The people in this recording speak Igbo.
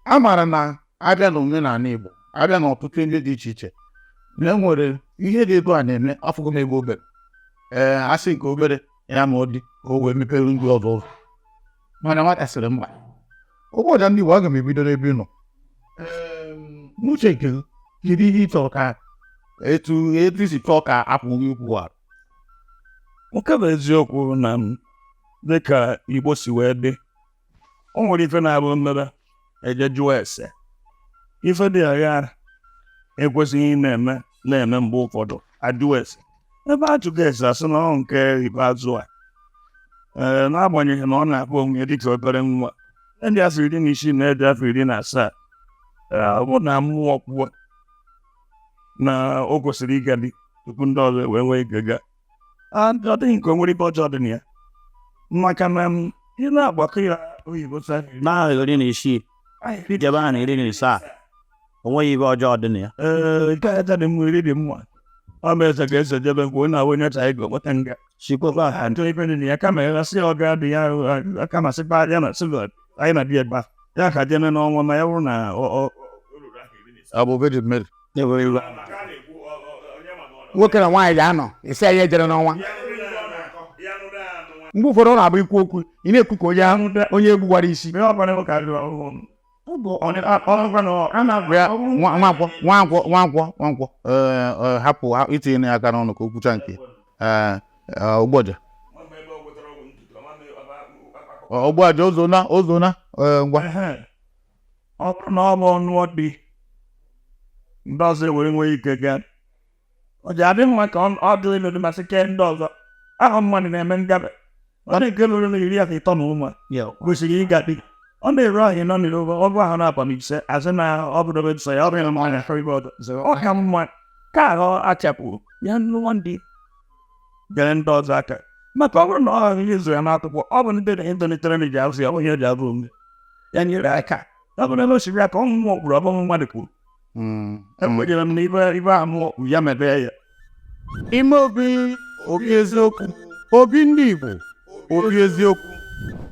amara na abịa na omenala Igbo abịa na ọtụtụ ndị dị iche iche na enwere ihe dị ego a na-eme afụgo m ego obere asị nke obere ya ma ọ dị ka o wee mepere ndị ọzọ ụzọ mana nwata sịrị mba ụbọchị ndị Igbo aga m ebido n'ebe ị nọ n'uche nke kedu ihe ị chọrọ ka etu isi chọọ ka apụ gị ukwu a nke bụ eziokwu na dịka Igbo si wee dị o nwere ife na-abụ mmebe eje jụọ ese ife dị agha ekwesịghị na-eme mgbe ụfọdụ ajụ ese ebe ajụghị ese asị na ọ nke ikpeazụ a n'agbanyeghị na ọ na-akpọ onwe dịka obere nwa ndị afọ 16 na ede afọ 17 ọ bụ na mmụọ kwuo na o kwesịrị ịga dị tupu ndị ọzọ wee nwee ịgaga ọ dịghị nke o nwere ibe ọjọọ dị na ya maka na ị na-agbakọ ya oyibo na 16 jebe a na 17 onweghị ibe ọjọọ dị na ya nke a dị mma iri dị mma ọ bụ eze ga-ese jebe mgbe ọ na-awụ onye cha ego kpọta nga sikwa ha ntụ ife dị na ya kama ya sị ọ ga-adị ya aka ma sịkpa ya na silva anyị na bịa ebe ya ka jene n'ọnwa ma ya bụrụ na ọ bụ Virgin Mary nwoke na nwaanyị ga-anọ isi ya ejere n'ọnwa mgbe ụfọdụ ọ na-abụ ikwu okwu ị na-ekwu ka onye egwu gbara isi nwankwọ hapụ itinye aka n'ọnụ ka o kwucha nke ụgbọja ozona ngwa ọ bụrụ na ọ bụ ọnụ dị ndị ọzọ were nwee ike gaa ọ ji adị mma ka ọ dị elu masị ke ndị ọzọ ahụ mmadụ na-eme ngabe ọ na-eke lụrụ na 30 na ụma kwesịrị ịga dị ọ na-ere ahịa nọ n'ire ọ bụ ahụ na-akpa m ise azụ na ọ bụrụ ebe nsọ ya ọ bụrụ na ọ na-ahụ ibe ọdọ ọ ka mma ka ahụ achapụ ya nụwa ndị bịara ndị ọzọ aka maka ọ bụrụ na ọ hụrụ ihe zụrụ ya n'akwụkwọ ọ bụ ndị na-etonitere na ji azụ ya onye ji abụ ome ya nyere aka ọ bụrụ ebe o siri aka ọmụmụ okpuru ọbụmụ mmadụ kwuru enwenyere m na ibe ahụ ya mebe ya ime obi eziokwu obi ndị Igbo obi eziokwu